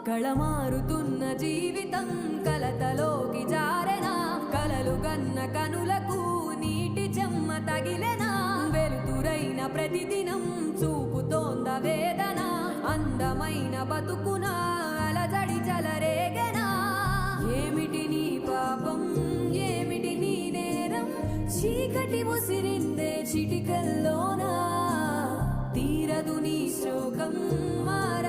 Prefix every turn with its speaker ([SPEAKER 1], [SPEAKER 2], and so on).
[SPEAKER 1] కళమారుతున్న జీవితం కలతలోకి జారెనా కలలు గన్న కనులకు నీటి చెమ్మ తగిలెనా వెలుతురైన ప్రతిదినం చూపుతోంద వేదన అందమైన బతుకున అలజడి చలరేగెనా ఏమిటి నీ పాపం ఏమిటి నీ నేరం చీకటి ముసిరిందే చిటికల్లోనా తీరదు నీ శోకం మార